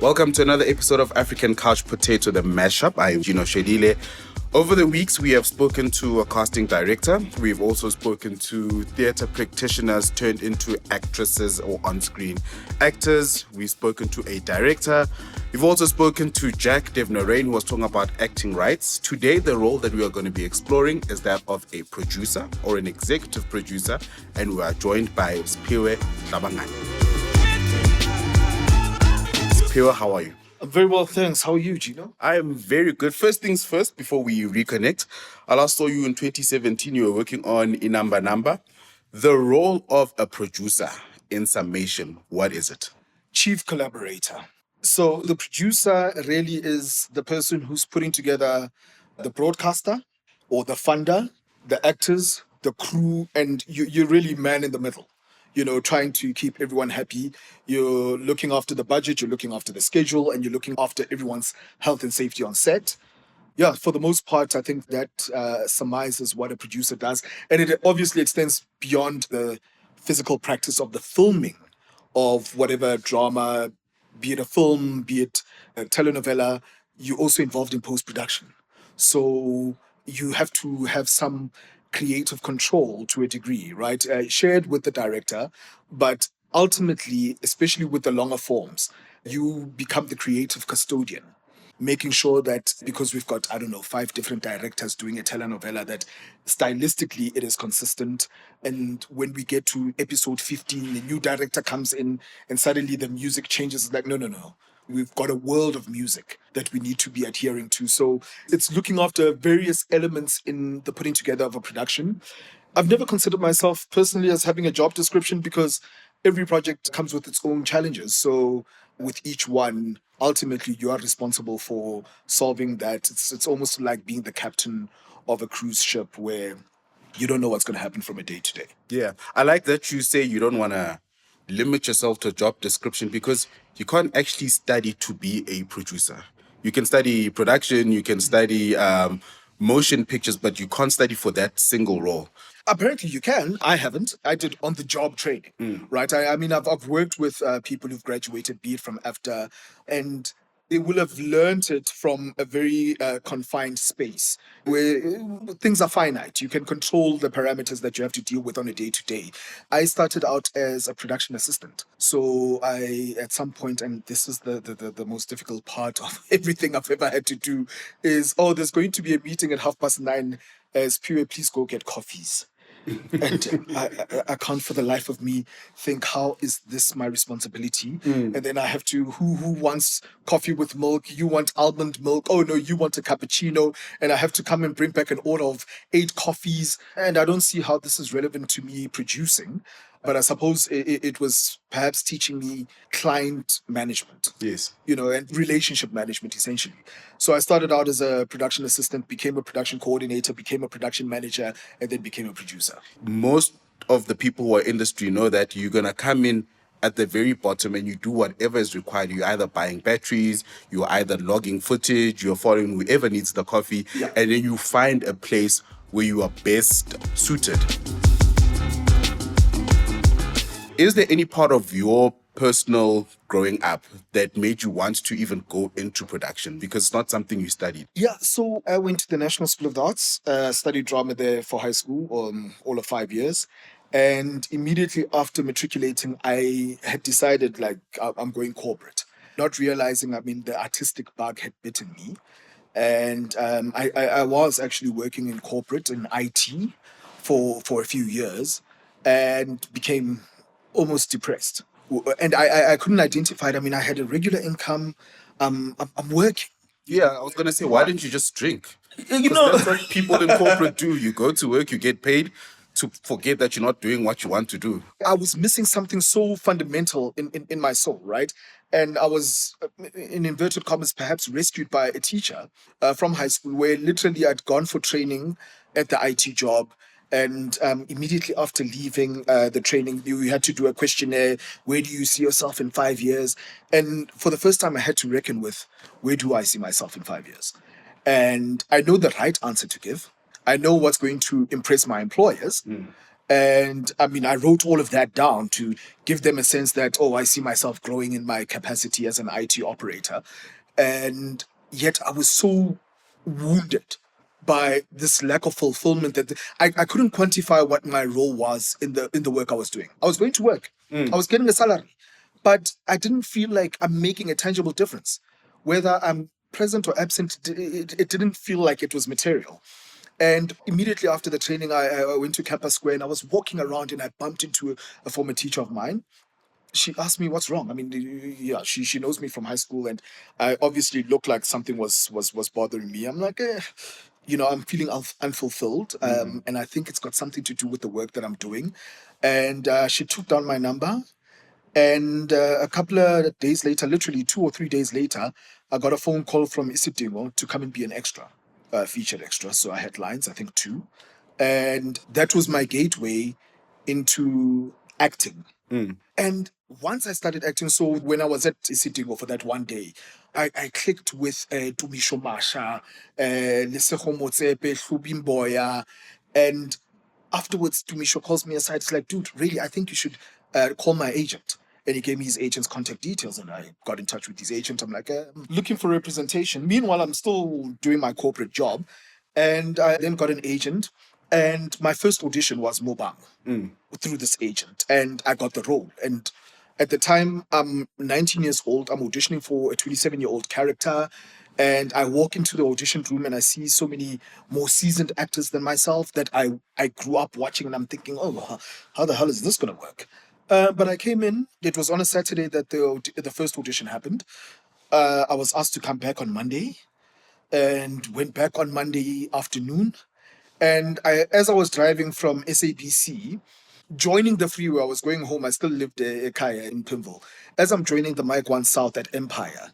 Welcome to another episode of African Couch Potato, the mashup. I'm Gino. Over the weeks, we have spoken to a casting director. We've also spoken to theatre practitioners turned into actresses or on-screen actors. We've spoken to a director. We've also spoken to Jack Devnarain, who was talking about acting rights. Today, the role that we are going to be exploring is that of a producer or an executive producer, and we are joined by Siphiwe Hlabangane. Siphiwe, how are you? I'm very well, thanks. How are you, Gino? I am very good. First things first, before we reconnect, I last saw you in 2017. You were working on iNumber. The role of a producer, in summation, what is it? Chief collaborator. So the producer really is the person who's putting together the broadcaster or the funder, the actors, the crew, and you're really man in the middle. You know, trying to keep everyone happy. You're looking after the budget, you're looking after the schedule, and you're looking after everyone's health and safety on set. Yeah, for the most part, I think that surmises what a producer does. And it obviously extends beyond the physical practice of the filming of whatever drama, be it a film, be it a telenovela. You're also involved in post-production. So you have to have some creative control to a degree, right? Shared with the director, but ultimately, especially with the longer forms, you become the creative custodian, making sure that because we've got, 5 different directors doing a telenovela, that stylistically it is consistent. And when we get to episode 15, the new director comes in and suddenly the music changes. It's like, no. We've got a world of music that we need to be adhering to. So it's looking after various elements in the putting together of a production. I've never considered myself personally as having a job description because every project comes with its own challenges. So with each one, ultimately, you are responsible for solving that. It's almost like being the captain of a cruise ship where you don't know what's going to happen from a day to day. Yeah, I like that you say you don't want to limit yourself to a job description because you can't actually study to be a producer. You can study production, you can study motion pictures, but you can't study for that single role. Apparently you can. I haven't. I did on-the-job training, right? I've worked with people who've graduated, be it from AFTA, and they will have learned it from a very confined space where things are finite. You can control the parameters that you have to deal with on a day-to-day. I started out as a production assistant. So I, at some point, and this is the most difficult part of everything I've ever had to do, is, there's going to be a meeting at 9:30. Siphiwe, please go get coffees. And I can't for the life of me think, how is this my responsibility? And then I have to, who wants coffee with milk? You want almond milk? Oh no, you want a cappuccino. And I have to come and bring back an order of 8 coffees. And I don't see how this is relevant to me producing. But I suppose it was perhaps teaching me client management. Yes. And relationship management, essentially. So I started out as a production assistant, became a production coordinator, became a production manager, and then became a producer. Most of the people who are industry know that you're going to come in at the very bottom and you do whatever is required. You're either buying batteries, you're either logging footage, you're following whoever needs the coffee, and then you find a place where you are best suited. Is there any part of your personal growing up that made you want to even go into production? Because it's not something you studied. Yeah, so I went to the National School of the Arts, studied drama there for high school, all of 5 years. And immediately after matriculating, I had decided, I'm going corporate. Not realizing, the artistic bug had bitten me. And I was actually working in corporate, in IT, for a few years, and became almost depressed. And I couldn't identify it. I had a regular income. I'm working. Yeah, I was going to say, why didn't you just drink? That's what people in corporate do. You go to work, you get paid to forget that you're not doing what you want to do. I was missing something so fundamental in my soul, right? And I was, in inverted commas, perhaps rescued by a teacher from high school where literally I'd gone for training at the IT job. And immediately after leaving the training, you had to do a questionnaire. Where do you see yourself in 5 years? And for the first time, I had to reckon with, where do I see myself in 5 years? And I know the right answer to give. I know what's going to impress my employers. And I mean, I wrote all of that down to give them a sense that, oh, I see myself growing in my capacity as an IT operator. And yet I was so wounded by this lack of fulfillment that I couldn't quantify what my role was in the work I was doing. I was going to work. I was getting a salary, but I didn't feel like I'm making a tangible difference. Whether I'm present or absent, it didn't feel like it was material. And immediately after the training, I went to Campus Square and I was walking around and I bumped into a former teacher of mine. She asked me what's wrong. I mean, yeah, she knows me from high school, and I obviously looked like something was bothering me. I'm like, I'm feeling unfulfilled, and I think it's got something to do with the work that I'm doing. And she took down my number, and a couple of days later, literally 2 or 3 days later, I got a phone call from Isidingo to come and be an extra, featured extra. So I had lines, I think two. And that was my gateway into acting. And once I started acting, so when I was at Isidingo for that one day, I clicked with Tumisho Masha, Lesego Motsepe, Hlubim Boya, and afterwards, Tumisho calls me aside. It's like, dude, really, I think you should call my agent. And he gave me his agent's contact details, and I got in touch with his agent. I'm like, I'm looking for representation. Meanwhile, I'm still doing my corporate job. And I then got an agent. And my first audition was Muvhango through this agent. And I got the role. And at the time, I'm 19 years old. I'm auditioning for a 27-year-old character. And I walk into the audition room and I see so many more seasoned actors than myself that I grew up watching, and I'm thinking, oh, how the hell is this going to work? But I came in. It was on a Saturday that the first audition happened. I was asked to come back on Monday and went back on Monday afternoon. And as I was driving from SABC, joining the freeway, I was going home. I still lived Kaya in Pimville. As I'm joining the Mike 1 South at Empire,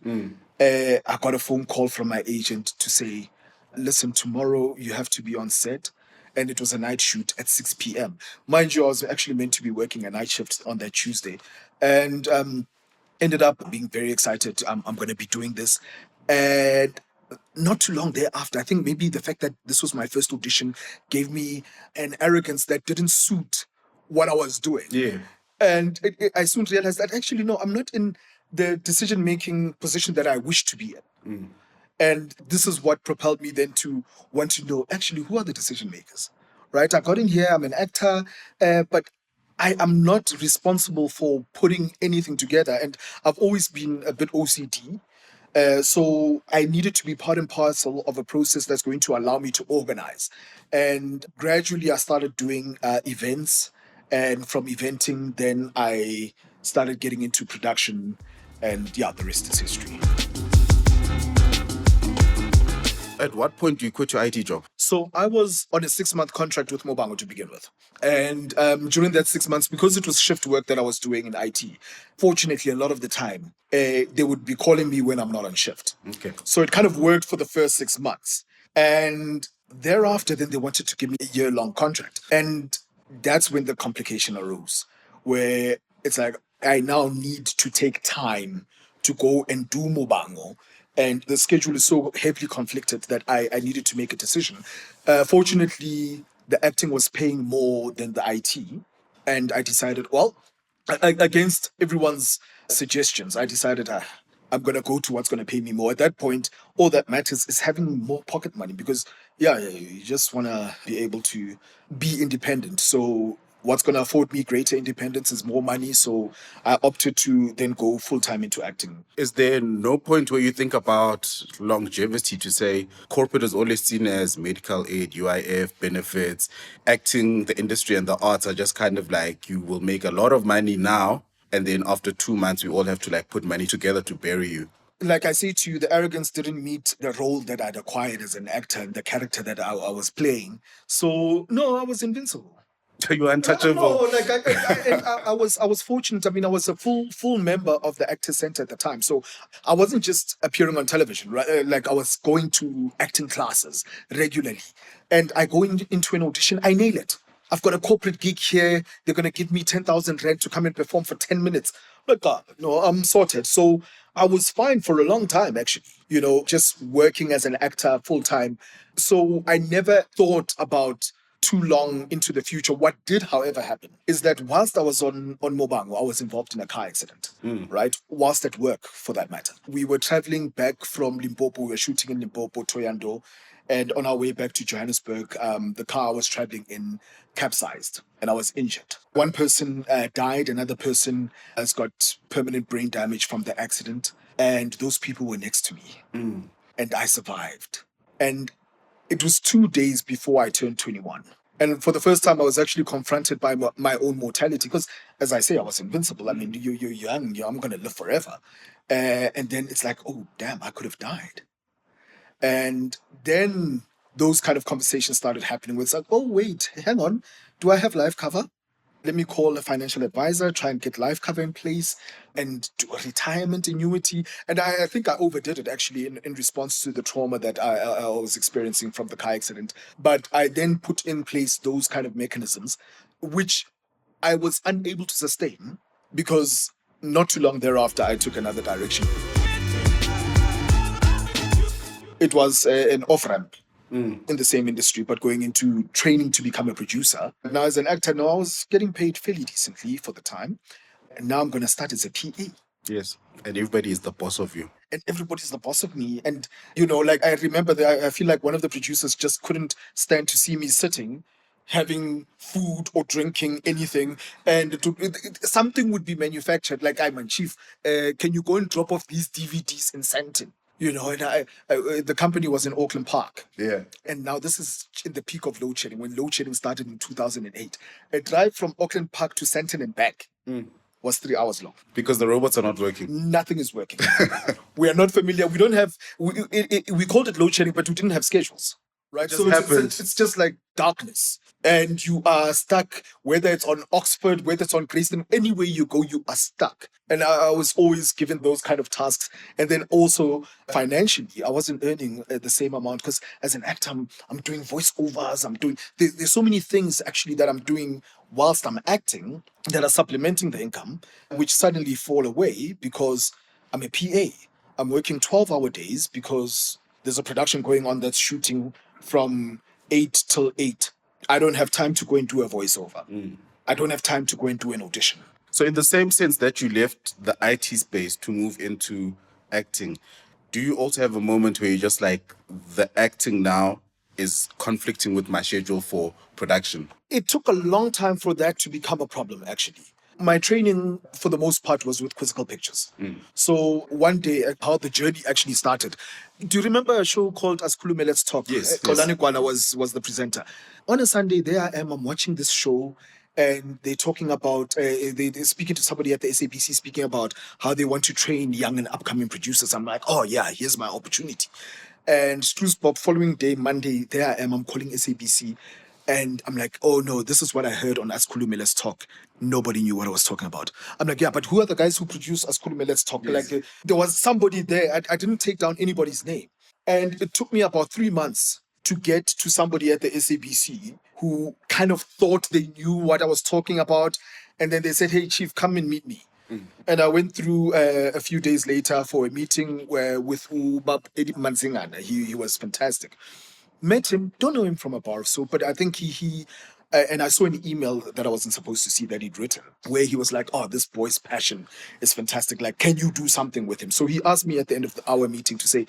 I got a phone call from my agent to say, listen, tomorrow you have to be on set. And it was a night shoot at 6 p.m. Mind you, I was actually meant to be working a night shift on that Tuesday. And ended up being very excited. I'm going to be doing this. And not too long thereafter, I think maybe the fact that this was my first audition gave me an arrogance that didn't suit what I was doing. Yeah. And I soon realized that actually, no, I'm not in the decision-making position that I wish to be in. And this is what propelled me then to want to know, actually, who are the decision makers, right? I got in here, I'm an actor, but I am not responsible for putting anything together. And I've always been a bit OCD. So I needed to be part and parcel of a process that's going to allow me to organize. And gradually I started doing events. And from eventing, then I started getting into production. And yeah, the rest is history. At what point do you quit your IT job? So I was on a 6-month contract with Muvhango to begin with. And during that 6 months, because it was shift work that I was doing in IT, fortunately, a lot of the time, they would be calling me when I'm not on shift. Okay. So it kind of worked for the first 6 months. And thereafter, then they wanted to give me a year-long contract. And that's when the complication arose, where it's like, I now need to take time to go and do Muvhango. And the schedule is so heavily conflicted that I needed to make a decision. Fortunately, the acting was paying more than the IT. And I decided, well, against everyone's suggestions, I decided I'm going to go to what's going to pay me more. At that point, all that matters is having more pocket money because, yeah, you just want to be able to be independent. So what's going to afford me greater independence is more money. So I opted to then go full-time into acting. Is there no point where you think about longevity to say corporate is always seen as medical aid, UIF, benefits, acting, the industry and the arts are just kind of like you will make a lot of money now and then after 2 months we all have to like put money together to bury you? Like I say to you, the arrogance didn't meet the role that I'd acquired as an actor and the character that I was playing. So, no, I was invincible. You're untouchable. No, like I was fortunate. I mean, I was a full member of the Actors Center at the time, so I wasn't just appearing on television, right? Like I was going to acting classes regularly, and I go into an audition, I nail it. I've got a corporate gig here. They're gonna give me 10,000 rand to come and perform for 10 minutes. Like, God, no, I'm sorted. So I was fine for a long time, actually. You know, just working as an actor full time. So I never thought about too long into the future, what did, however, happen is that whilst I was on Muvhango, I was involved in a car accident, right? Whilst at work, for that matter. We were traveling back from Limpopo. We were shooting in Limpopo, Toyando. And on our way back to Johannesburg, the car I was traveling in capsized and I was injured. One person died, another person has got permanent brain damage from the accident. And those people were next to me. And I survived. And it was 2 days before I turned 21. And for the first time, I was actually confronted by my own mortality because, as I say, I was invincible. I mean, you're young, I'm going to live forever. And then it's like, oh, damn, I could have died. And then those kind of conversations started happening where it's like, oh, wait, hang on. Do I have life cover? Let me call a financial advisor, try and get life cover in place and do a retirement annuity. And I think I overdid it actually in response to the trauma that I was experiencing from the car accident. But I then put in place those kind of mechanisms, which I was unable to sustain because not too long thereafter, I took another direction. It was an off-ramp in the same industry, but going into training to become a producer. Now, as an actor, now I was getting paid fairly decently for the time. And now I'm going to start as a PA. Yes. And everybody is the boss of you. And everybody's the boss of me. And, you know, like I remember that I feel like one of the producers just couldn't stand to see me sitting, having food or drinking anything. And something would be manufactured. Like, I'm on chief, can you go and drop off these DVDs in Sandton? You know, and the company was in Auckland Park. Yeah. And now this is in the peak of load shedding, when load shedding started in 2008. A drive from Auckland Park to Sandton and back was 3 hours long. Because the robots are not working. Nothing is working. We are not familiar. We don't have, we called it load shedding, but we didn't have schedules. Right? So it's just like darkness. And you are stuck, whether it's on Oxford, whether it's on Grayston, anywhere you go, you are stuck. And I was always given those kind of tasks. And then also financially, I wasn't earning the same amount because as an actor, I'm doing voiceovers. There's so many things actually that I'm doing whilst I'm acting that are supplementing the income, which suddenly fall away because I'm a PA. I'm working 12-hour days because there's a production going on that's shooting from 8 till 8. I don't have time to go and do a voiceover. I don't have time to go and do an audition. So in the same sense that you left the IT space to move into acting, do you also have a moment where you're just like, the acting now is conflicting with my schedule for production? It took a long time for that to become a problem, actually. My training, for the most part, was with Quizzical Pictures. So one day, how the journey actually started. Do you remember a show called Askhulume Let's Talk? Yes. Kolani Kwana was the presenter. On a Sunday, there I am, I'm watching this show, and they're talking about, they're speaking to somebody at the SABC, speaking about how they want to train young and upcoming producers. I'm like, oh yeah, here's my opportunity. And Bob, following day, Monday, there I am, I'm calling SABC. And I'm like, oh no, this is what I heard on Askhulume Let's Talk. Nobody knew what I was talking about. I'm like, yeah, but who are the guys who produce Askhulume Let's Talk? Yes. Like, there was somebody there. I didn't take down anybody's name. And it took me about 3 months to get to somebody at the SABC who kind of thought they knew what I was talking about. And then they said, hey, Chief, come and meet me. And I went through a few days later for a meeting with Ubab Edi Manzingana. He was fantastic. Met him, don't know him from a bar of soap, but I think he and I saw an email that I wasn't supposed to see that he'd written, where he was like, oh, this boy's passion is fantastic. Like, can you do something with him? So he asked me at the end of our meeting to say,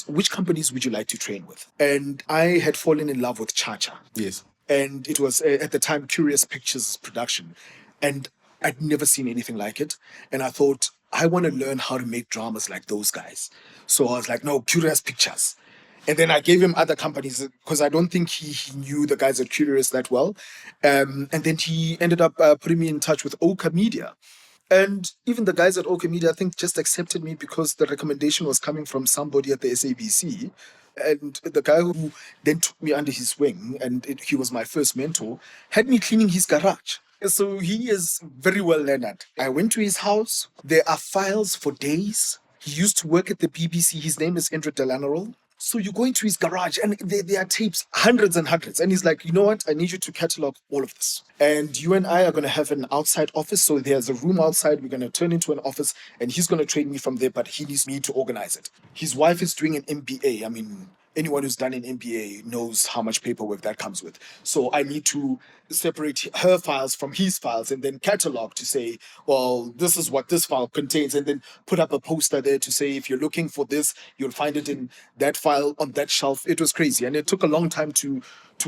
which companies would you like to train with? And I had fallen in love with Cha-Cha. Yes. And it was, at the time, Curious Pictures production. And I'd never seen anything like it. And I thought, I want to learn how to make dramas like those guys. So I was like, no, Curious Pictures. And then I gave him other companies because I don't think he knew the guys at Curious that well. And then he ended up putting me in touch with Oka Media. And even the guys at Oka Media, I think, just accepted me because the recommendation was coming from somebody at the SABC. And the guy who then took me under his wing, and he was my first mentor, had me cleaning his garage. So he is very well learned. I went to his house. There are files for days. He used to work at the BBC. His name is Indra Delanarol. So you go into his garage and there are tapes, hundreds and hundreds. And he's like, you know what? I need you to catalog all of this. And you and I are going to have an outside office. So there's a room outside. We're going to turn into an office and he's going to train me from there. But he needs me to organize it. His wife is doing an MBA. I mean, anyone who's done an MBA knows how much paperwork that comes with. So I need to separate her files from his files and then catalog to say, well, this is what this file contains, and then put up a poster there to say, if you're looking for this, you'll find it in that file on that shelf. It was crazy, and it took a long time to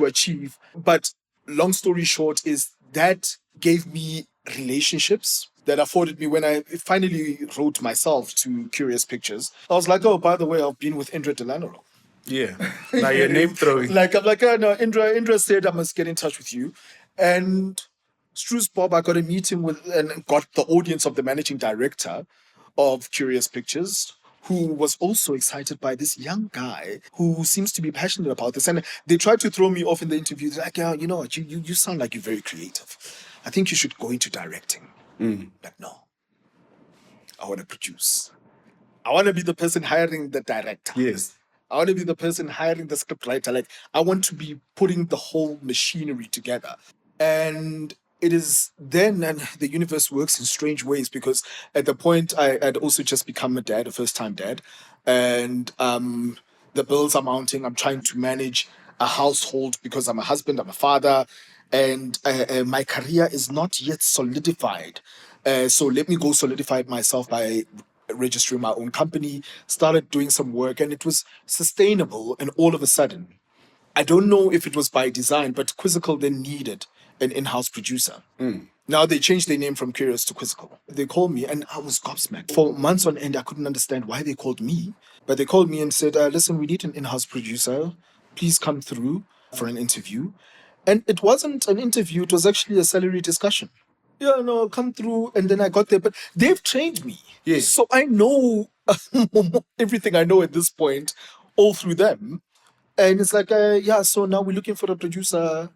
achieve. But long story short is that gave me relationships that afforded me when I finally wrote myself to Curious Pictures. I was like, oh, by the way, I've been with Indra Delanero. Yeah. Now you're name throwing. I'm like, oh, no, Indra said I must get in touch with you. And Struce Bob, I got a meeting with and got the audience of the managing director of Curious Pictures, who was also excited by this young guy who seems to be passionate about this. And they tried to throw me off in the interview. They're like, yeah, you know what, you sound like you're very creative. I think you should go into directing. But no, I want to produce. I want to be the person hiring the director. Yes. I want to be the person hiring the script writer. Like, I want to be putting the whole machinery together. And it is then, and the universe works in strange ways, because at the point I'd also just become a dad, a first-time dad. And the bills are mounting. I'm trying to manage a household because I'm a husband, I'm a father, and my career is not yet solidified. So let me go solidify it myself by registering my own company, started doing some work, and it was sustainable. And all of a sudden, I don't know if it was by design, but Quizzical then needed an in-house producer. Now they changed their name from Curious to Quizzical. They called me and I was gobsmacked. For months on end, I couldn't understand why they called me. But they called me and said, listen, we need an in-house producer. Please come through for an interview. And it wasn't an interview, it was actually a salary discussion. Yeah, no, come through. And then I got there, but they've trained me. Yes. So I know everything I know at this point, all through them. And it's like, yeah, so now we're looking for a producer.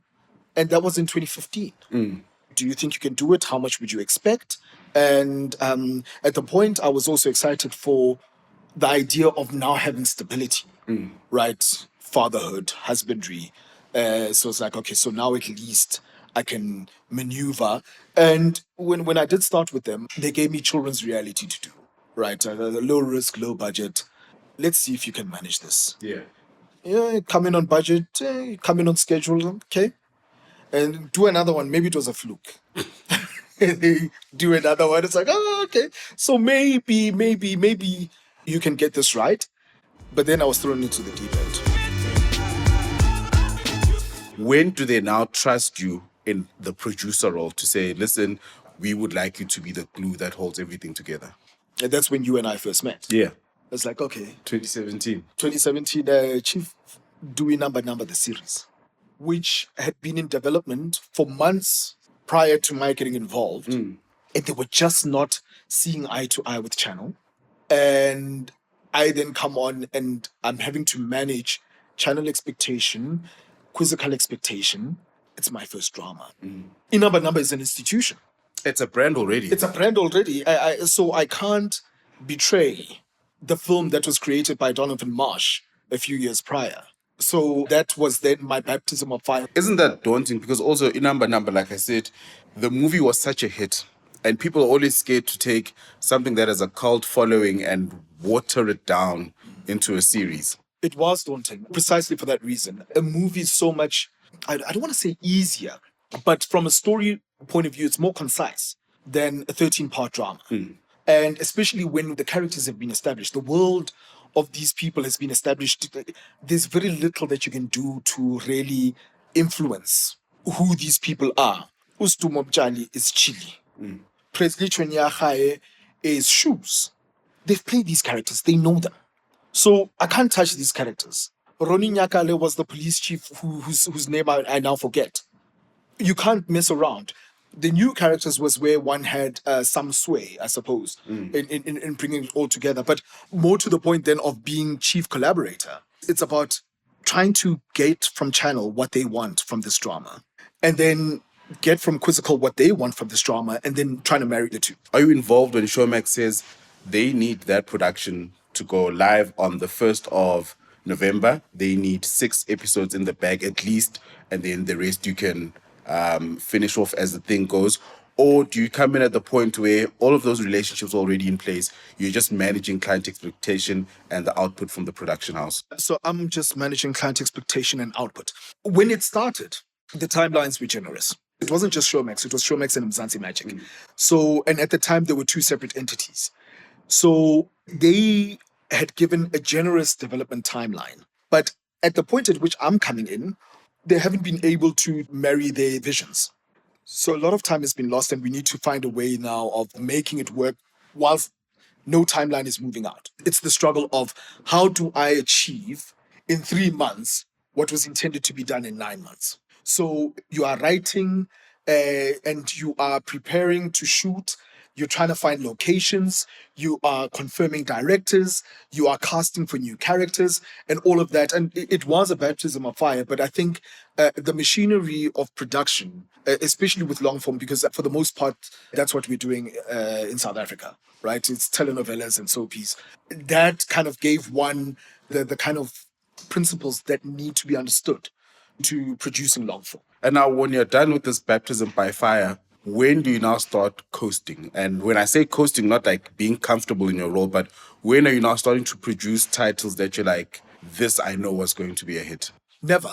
And that was in 2015. Do you think you can do it? How much would you expect? And at the point, I was also excited for the idea of now having stability, right? Fatherhood, husbandry. So it's like, okay, so now at least I can maneuver. And when I did start with them, they gave me children's reality to do, right? Low risk, low budget. Let's see if you can manage this. Yeah, come in on budget, come in on schedule, okay? And do another one. Maybe it was a fluke. They do another one. It's like, oh, okay. So maybe you can get this right. But then I was thrown into the deep end. When do they now trust you in the producer role to say, listen, we would like you to be the glue that holds everything together? And that's when you and I first met. Yeah. It's like, okay. 2017. 2017, Chief Dewey Number the series, which had been in development for months prior to my getting involved. And they were just not seeing eye to eye with Channel. And I then come on and I'm having to manage Channel expectation, Quizzical expectation. It's my first drama. iNumber is an institution. It's a brand already. It's a brand already. So I can't betray the film that was created by Donovan Marsh a few years prior. So that was then my baptism of fire. Isn't that daunting? Because also iNumber, like I said, the movie was such a hit. And people are always scared to take something that has a cult following and water it down into a series. It was daunting, precisely for that reason. A movie is so much, I don't want to say easier, but from a story point of view, it's more concise than a 13-part drama. And especially when the characters have been established, the world of these people has been established. There's very little that you can do to really influence who these people are. Ustumo Mjali is Chili. Presley Chwenyahaye is Shoes. They've played these characters. They know them. So I can't touch these characters. Ronnie Nyakale was the police chief whose name I now forget. You can't mess around. The new characters was where one had some sway, I suppose, in bringing it all together. But more to the point then of being chief collaborator. It's about trying to get from Channel what they want from this drama. And then get from Quizzical what they want from this drama, and then trying to marry the two. Are you involved when Showmax says they need that production to go live on the 1st of November? They need 6 episodes in the bag at least, and then the rest you can finish off as the thing goes? Or do you come in at the point where all of those relationships are already in place, you're just managing client expectation and the output from the production house? So I'm just managing client expectation and output. When it started, the timelines were generous. It wasn't just Showmax, it was Showmax and Mzansi Magic. So, and at the time, there were two separate entities. So they had given a generous development timeline. But at the point at which I'm coming in, they haven't been able to marry their visions. So a lot of time has been lost, and we need to find a way now of making it work whilst no timeline is moving out. It's the struggle of how do I achieve in 3 months what was intended to be done in 9 months. So you are writing and you are preparing to shoot. You're trying to find locations, you are confirming directors, you are casting for new characters, and all of that. And it was a baptism of fire, but I think the machinery of production, especially with long form, because for the most part, that's what we're doing in South Africa, right? It's telenovelas and soapies. That kind of gave one the kind of principles that need to be understood to producing long form. And now, when you're done with this baptism by fire, when do you now start coasting? And when I say coasting, not like being comfortable in your role, but when are you now starting to produce titles that you're like, this I know was going to be a hit? Never.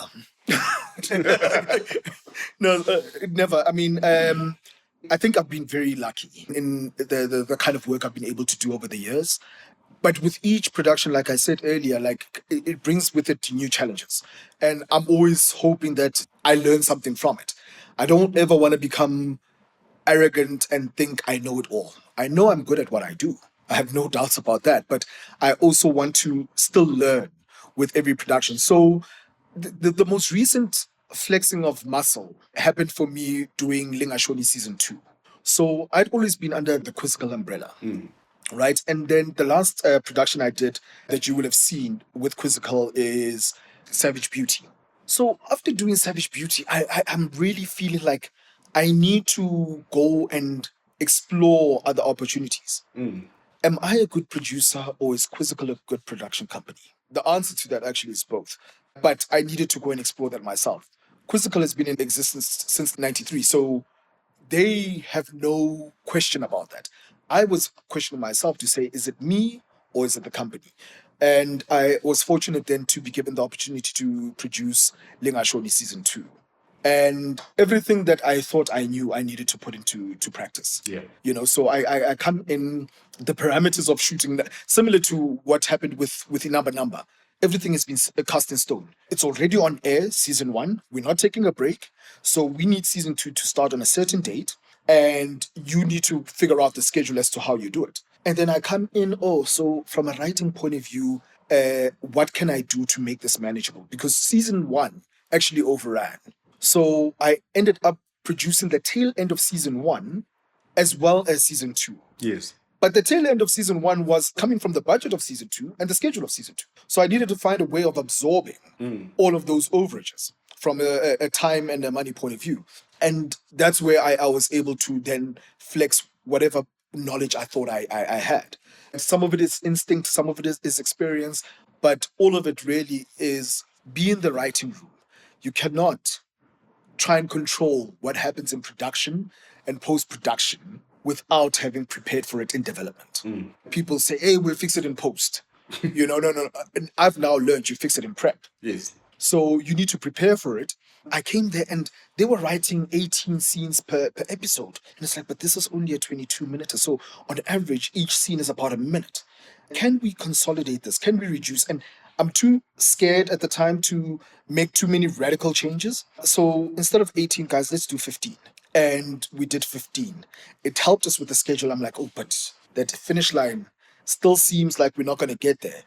No, never. I mean, I think I've been very lucky in the kind of work I've been able to do over the years. But with each production, like I said earlier, like it brings with it new challenges. And I'm always hoping that I learn something from it. I don't ever want to become arrogant and think I know it all. I know I'm good at what I do. I have no doubts about that. But I also want to still learn with every production. So the most recent flexing of muscle happened for me doing Lingashoni season 2. So I'd always been under the Quizzical umbrella. Right. And then the last production I did that you will have seen with Quizzical is Savage Beauty. So after doing Savage Beauty, I'm really feeling like I need to go and explore other opportunities. Am I a good producer, or is Quizzical a good production company? The answer to that actually is both. But I needed to go and explore that myself. Quizzical has been in existence since '93, so they have no question about that. I was questioning myself to say, is it me or is it the company? And I was fortunate then to be given the opportunity to produce Lingashoni season 2. And everything that I thought I knew, I needed to put into practice. Yeah. You know, so I come in the parameters of shooting, similar to what happened with iNumber. Everything has been cast in stone. It's already on air, season 1. We're not taking a break. So we need season 2 to start on a certain date. And you need to figure out the schedule as to how you do it. And then I come in, so from a writing point of view, what can I do to make this manageable? Because season 1 actually overran. So I ended up producing the tail end of season 1 as well as season 2. Yes. But the tail end of season 1 was coming from the budget of season 2 and the schedule of season 2. So I needed to find a way of absorbing all of those overages from a time and a money point of view. And that's where I was able to then flex whatever knowledge I thought I had. And some of it is instinct, some of it is experience, but all of it really is be in the writing room. You cannot try and control what happens in production and post-production without having prepared for it in development. People say, hey, we'll fix it in post. No. And I've now learned you fix it in prep. Yes. So you need to prepare for it. I came there and they were writing 18 scenes per episode. And it's like, but this is only a 22-minute. So on average, each scene is about a minute. Can we consolidate this? Can we reduce? And I'm too scared at the time to make too many radical changes. So instead of 18, guys, let's do 15. And we did 15. It helped us with the schedule. I'm like, but that finish line still seems like we're not going to get there.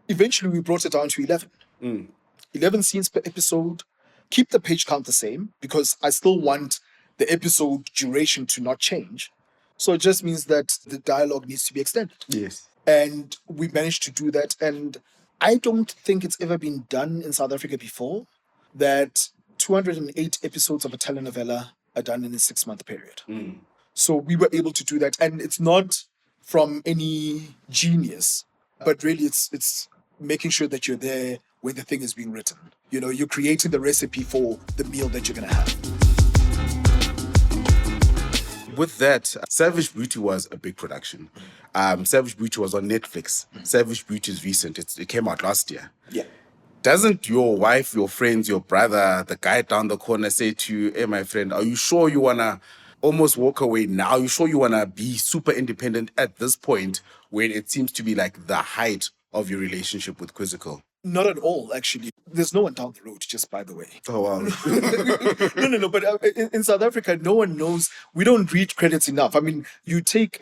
Eventually, we brought it down to 11. 11 scenes per episode. Keep the page count the same because I still want the episode duration to not change. So it just means that the dialogue needs to be extended. Yes. And we managed to do that. And I don't think it's ever been done in South Africa before that 208 episodes of a telenovela are done in a 6-month period. So we were able to do that. And it's not from any genius, but really it's making sure that you're there when the thing is being written. You're creating the recipe for the meal that you're going to have. with that, Savage Beauty was a big production. Savage Beauty was on Netflix. Savage Beauty is recent. It came out last year. Yeah. Doesn't your wife, your friends, your brother, the guy down the corner say to you, hey, my friend, are you sure you want to almost walk away now? Are you sure you want to be super independent at this point when it seems to be like the height of your relationship with Quizzical? Not at all, actually. There's no one down the road, just by the way. Oh, wow. No. But in South Africa, no one knows. We don't read credits enough. I mean, you take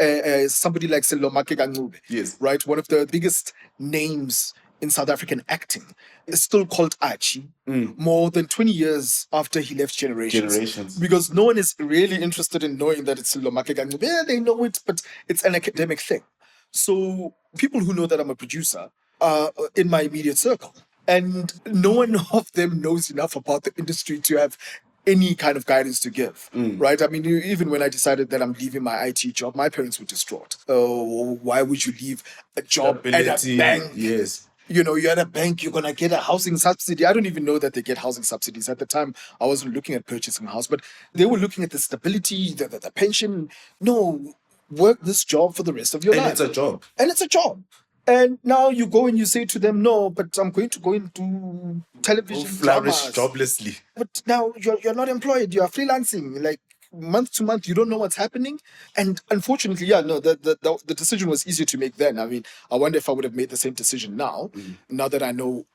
somebody like Selomake Gangube, Yes. right? One of the biggest names in South African acting. Is still called Archie, more than 20 years after he left Generations. Because no one is really interested in knowing that it's Selomake Gangube. Yeah, they know it, but it's an academic thing. So people who know that I'm a producer are in my immediate circle. And no one of them knows enough about the industry to have any kind of guidance to give, right? I mean, even when I decided that I'm leaving my IT job, my parents were distraught. Oh, why would you leave a job at a bank? Yes. You know, you're at a bank, you're going to get a housing subsidy. I don't even know that they get housing subsidies. At the time, I wasn't looking at purchasing a house, but they were looking at the stability, the pension. No, work this job for the rest of your life. And it's a job. And it's a job. And now you go and you say to them, no, but I'm going to go into television flourish dramas. joblessly. But now you're not employed. You are freelancing. Like month to month, you don't know what's happening. And unfortunately, the decision was easier to make then. I mean, I wonder if I would have made the same decision now, now that I know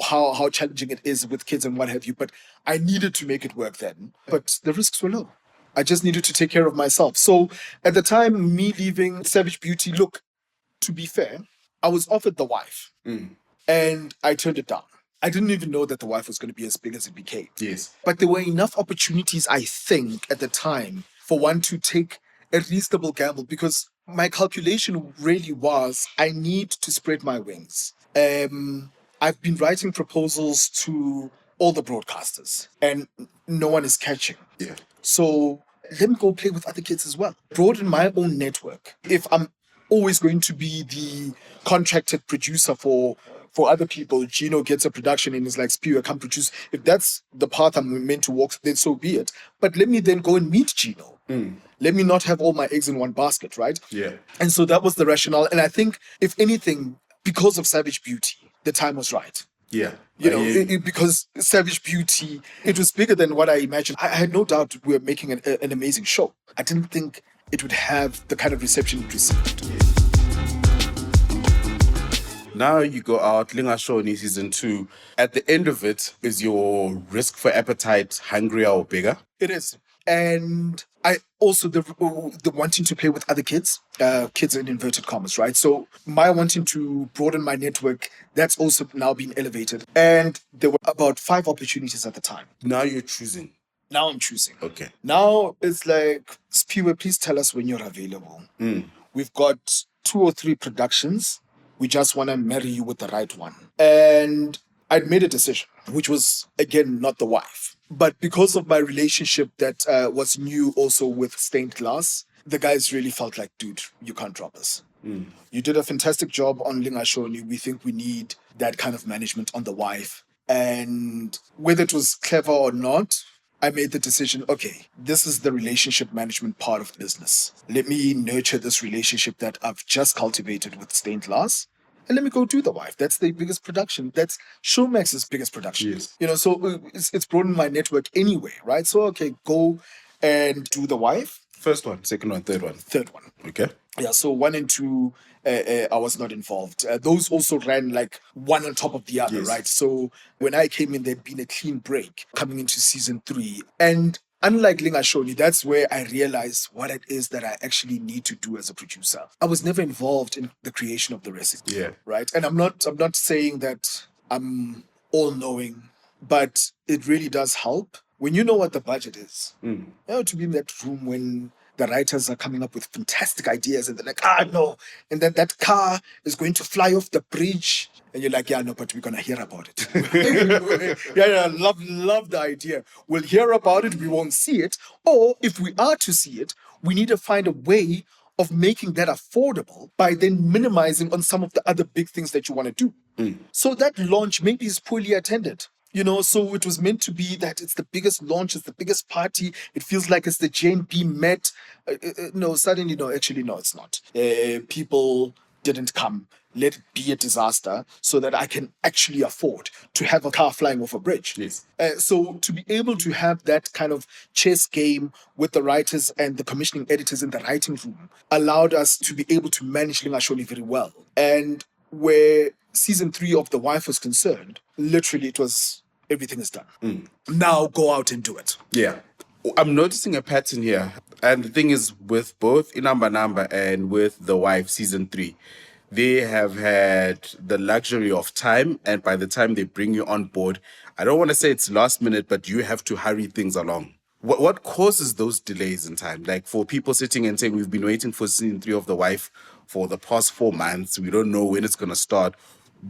how challenging it is with kids and what have you. But I needed to make it work then. But the risks were low. I just needed to take care of myself. So at the time, me leaving Savage Beauty, look, to be fair, I was offered the wife and I turned it down. I didn't even know that the wife was going to be as big as it became. Yes. But there were enough opportunities, I think, at the time for one to take a reasonable gamble because my calculation really was I need to spread my wings. I've been writing proposals to all the broadcasters and no one is catching. Yeah. So let me go play with other kids as well. Broaden my own network. If I'm always going to be the contracted producer for other people, Gino gets a production and is like, Siphiwe, come produce. If that's the path I'm meant to walk, then so be it. But let me then go and meet Gino. Let me not have all my eggs in one basket, right? Yeah. And so that was the rationale. And I think, if anything, because of Savage Beauty, the time was right. Yeah. You know, because Savage Beauty, it was bigger than what I imagined. I had no doubt we were making an amazing show. I didn't think it would have the kind of reception it received. Now you go out, Linga Shoni season 2. At the end of it, is your risk for appetite hungrier or bigger? It is. And I also, the wanting to play with other kids in inverted commas, right? So my wanting to broaden my network, that's also now been elevated. And there were about 5 opportunities at the time. Now you're choosing. Now I'm choosing. Okay. Now it's like, Siphiwe, please tell us when you're available. We've got 2 or 3 productions. We just want to marry you with the right one. And I'd made a decision, which was, again, not the wife. But because of my relationship that was new also with Stained Glass, the guys really felt like, dude, you can't drop us. You did a fantastic job on Linga Shoni. We think we need that kind of management on the wife. And whether it was clever or not, I made the decision, okay, this is the relationship management part of business. Let me nurture this relationship that I've just cultivated with Stained Glass, and let me go do the wife. That's the biggest production. That's Showmax's biggest production. Yes. You know, so it's broadened my network anyway, right? So, okay, go and do the wife. First one, second one, third one. Third one. Okay. Yeah, so 1 and 2, I was not involved. Those also ran like one on top of the other, Yes. right? So when I came in, there'd been a clean break coming into season 3. And unlike Linga Shoni, that's where I realized what it is that I actually need to do as a producer. I was never involved in the creation of the recipe. Yeah. Right? And I'm not saying that I'm all-knowing, but it really does help when you know what the budget is. You know, to be in that room when the writers are coming up with fantastic ideas and they're like, no. And then that car is going to fly off the bridge. And you're like, yeah, no, but we're going to hear about it. yeah, love the idea. We'll hear about it, we won't see it. Or if we are to see it, we need to find a way of making that affordable by then minimizing on some of the other big things that you want to do. So that launch maybe is poorly attended. You know, so it was meant to be that it's the biggest launch, it's the biggest party. It feels like it's the JNB Met. No, suddenly, no, actually, no, it's not. People didn't come. Let it be a disaster so that I can actually afford to have a car flying off a bridge. Yes. So to be able to have that kind of chess game with the writers and the commissioning editors in the writing room allowed us to be able to manage Lingashoni very well. And where season 3 of The Wife was concerned, literally it was everything is done. Now go out and do it. Yeah. I'm noticing a pattern here. And the thing is, with both iNumber and with The Wife season 3, they have had the luxury of time. And by the time they bring you on board, I don't want to say it's last minute, but you have to hurry things along. What causes those delays in time? Like for people sitting and saying, we've been waiting for season 3 of The Wife for the past 4 months. We don't know when it's going to start.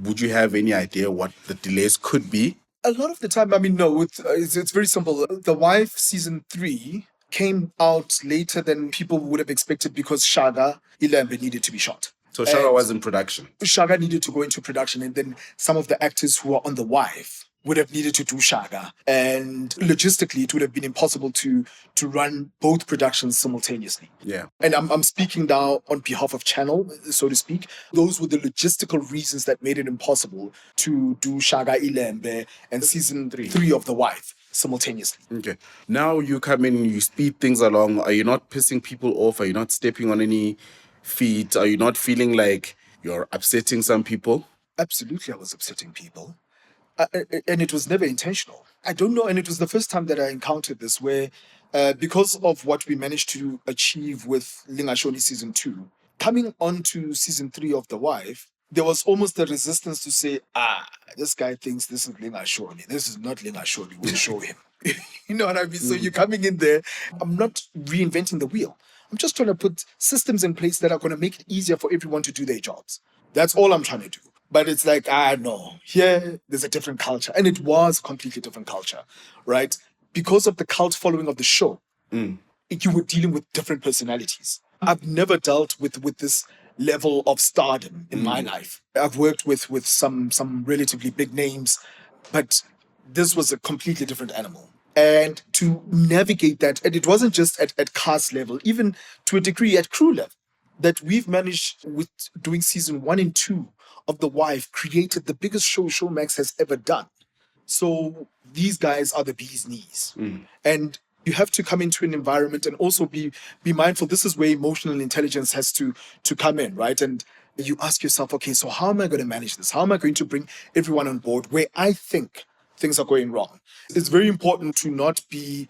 Would you have any idea what the delays could be? A lot of the time, I mean, no, it's very simple. The Wife season 3 came out later than people would have expected because Shaga Ilembe needed to be shot. So Shaga was in production. Shaga needed to go into production, and then some of the actors who were on The Wife would have needed to do Shaga. And logistically, it would have been impossible to run both productions simultaneously. Yeah. And I'm speaking now on behalf of Channel, so to speak. Those were the logistical reasons that made it impossible to do Shaga Ilembe and season 3 of The Wife simultaneously. Okay. Now you come in, you speed things along. Are you not pissing people off? Are you not stepping on any feet? Are you not feeling like you're upsetting some people? Absolutely, I was upsetting people. And it was never intentional. I don't know, and it was the first time that I encountered this where, because of what we managed to achieve with Lingashoni season 2, coming on to season 3 of The Wife, there was almost a resistance to say, this guy thinks this is Lingashoni. This is not Lingashoni. We'll show him. You know what I mean? So you're coming in there. I'm not reinventing the wheel. I'm just trying to put systems in place that are going to make it easier for everyone to do their jobs. That's all I'm trying to do. But it's like, no, here there's a different culture. And it was a completely different culture, right? Because of the cult following of the show, you were dealing with different personalities. I've never dealt with this level of stardom in my life. I've worked with some relatively big names, but this was a completely different animal. And to navigate that, and it wasn't just at cast level, even to a degree at crew level, that we've managed with doing season 1 and 2 of The Wife, created the biggest show Showmax has ever done. So these guys are the bee's knees. And you have to come into an environment and also be mindful. This is where emotional intelligence has to come in, right? And you ask yourself, okay, so how am I going to manage this? How am I going to bring everyone on board where I think things are going wrong? It's very important to not be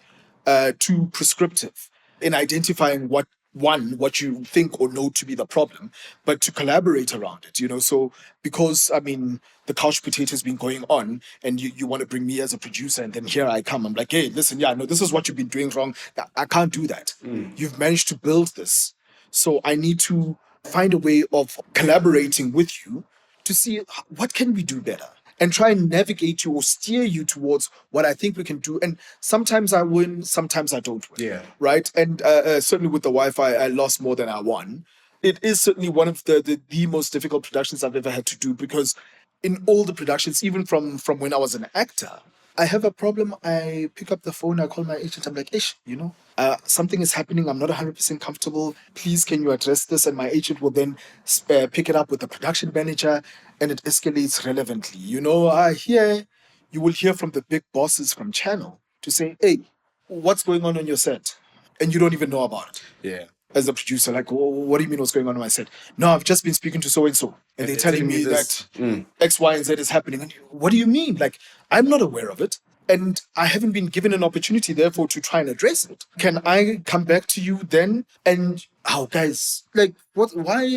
too prescriptive in identifying what you think or know to be the problem, but to collaborate around it, you know. So because, I mean, the couch potato has been going on and you want to bring me as a producer, and then here I come, I'm like, hey, listen, no, this is what you've been doing wrong. I can't do that. You've managed to build this. So I need to find a way of collaborating with you to see what can we do better, and try and navigate you or steer you towards what I think we can do. And sometimes I win, sometimes I don't win. Yeah. Right? And certainly with The Wife, I lost more than I won. It is certainly one of the most difficult productions I've ever had to do, because in all the productions, even from when I was an actor, I have a problem. I pick up the phone, I call my agent, I'm like, Ish, something is happening. I'm not 100% comfortable. Please, can you address this? And my agent will then pick it up with the production manager, and it escalates relevantly. Here you will hear from the big bosses from Channel to say, hey, what's going on your set? And you don't even know about it. Yeah. As a producer, like, what do you mean what's going on my set? No, I've just been speaking to so-and-so, and they're telling me that X, Y, and Z is happening. And what do you mean? Like, I'm not aware of it, and I haven't been given an opportunity, therefore, to try and address it. Can I come back to you then? And, guys, like, what? Why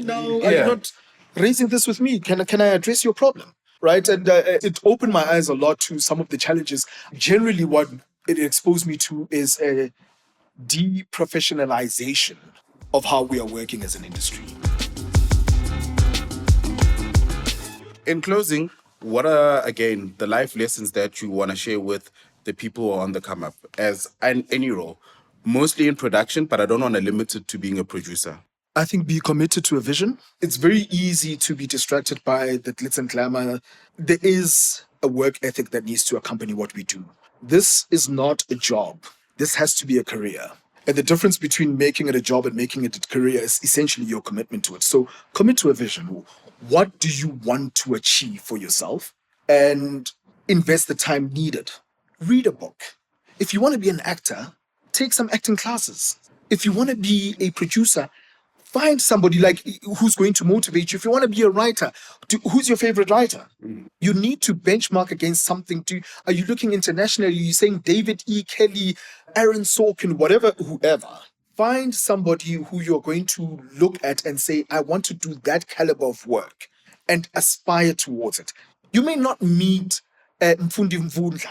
now are you not raising this with me? Can I address your problem? Right? And it opened my eyes a lot to some of the challenges. Generally, what it exposed me to is a deprofessionalization of how we are working as an industry. In closing, what are, again, the life lessons that you want to share with the people who are on the come up as any role, mostly in production, but I don't want to limit it to being a producer? I think be committed to a vision. It's very easy to be distracted by the glitz and glamour. There is a work ethic that needs to accompany what we do. This is not a job. This has to be a career. And the difference between making it a job and making it a career is essentially your commitment to it. So commit to a vision. What do you want to achieve for yourself? And invest the time needed. Read a book. If you want to be an actor, take some acting classes. If you want to be a producer, find somebody like who's going to motivate you. If you want to be a writer, who's your favorite writer? You need to benchmark against something. Are you looking internationally? Are you saying David E. Kelly, Aaron Sorkin, whatever, whoever? Find somebody who you're going to look at and say, I want to do that caliber of work, and aspire towards it. You may not meet Mfundi Mvundla,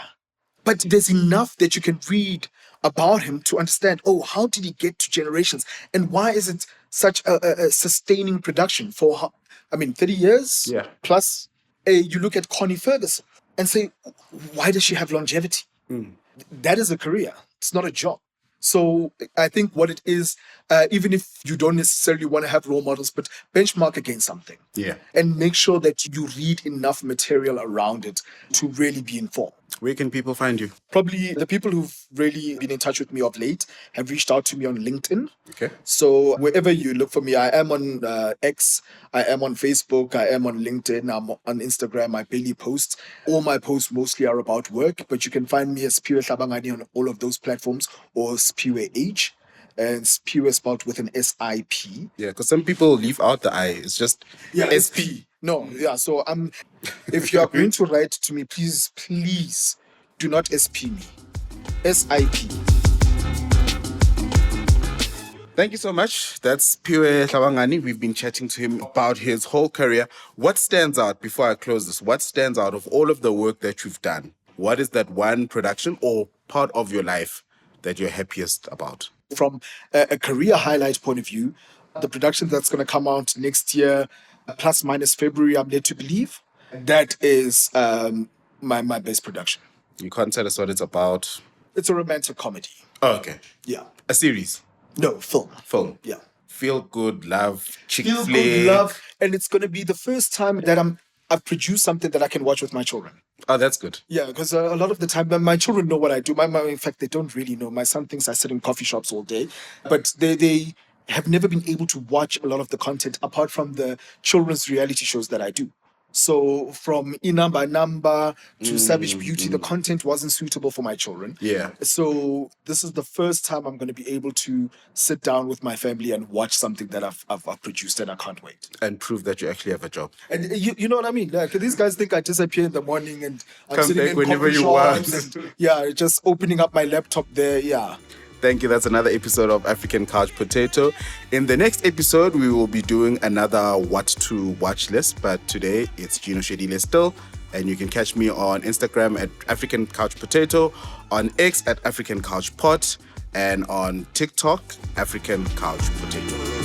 but there's enough that you can read about him to understand, how did he get to Generations? And why is it such a sustaining production for, 30 years plus? You look at Connie Ferguson and say, why does she have longevity? That is a career. It's not a job. So I think what it is, even if you don't necessarily want to have role models, but benchmark against something. And make sure that you read enough material around it to really be informed. Where can people find you? Probably the people who've really been in touch with me of late have reached out to me on LinkedIn. Okay. So wherever you look for me, I am on X, I am on Facebook, I am on LinkedIn, I'm on Instagram, I barely post. All my posts mostly are about work, but you can find me as Siphiwe Hlabangane on all of those platforms, or Siphiwe H. And Siphiwe spelled with an S-I-P. Yeah, because some people leave out the I. It's just SP. No, so if you are going to write to me, please do not SP me. S-I-P. Thank you so much. That's Siphiwe Hlabangane. We've been chatting to him about his whole career. What stands out, before I close this, what stands out of all of the work that you've done? What is that one production or part of your life that you're happiest about? From a career highlight point of view, the production that's going to come out next year, plus minus February, I'm led to believe, that is my best production. You can't tell us what it's about? It's a romantic comedy. Oh, okay. Yeah. A series? No, film. Film? Yeah. Feel good, love, chick Feel flick. good, love. And it's going to be the first time that I've produced something that I can watch with my children. Oh, that's good. Yeah, because a lot of the time, my children know what I do. In fact, they don't really know. My son thinks I sit in coffee shops all day. But they have never been able to watch a lot of the content apart from the children's reality shows that I do. So from iNumber to Savage Beauty, the content wasn't suitable for my children. Yeah. So this is the first time I'm going to be able to sit down with my family and watch something that I've produced, and I can't wait. And prove that you actually have a job. And you know what I mean? Like, these guys think I disappear in the morning and I'm come sitting back in whenever coffee you shops want. and, just opening up my laptop there. Yeah. Thank you. That's another episode of African Couch Potato. In the next episode, we will be doing another what to watch list. But today, it's Gino still. And you can catch me on Instagram at African Couch Potato, on X at African Couch Pot, and on TikTok, African Couch Potato.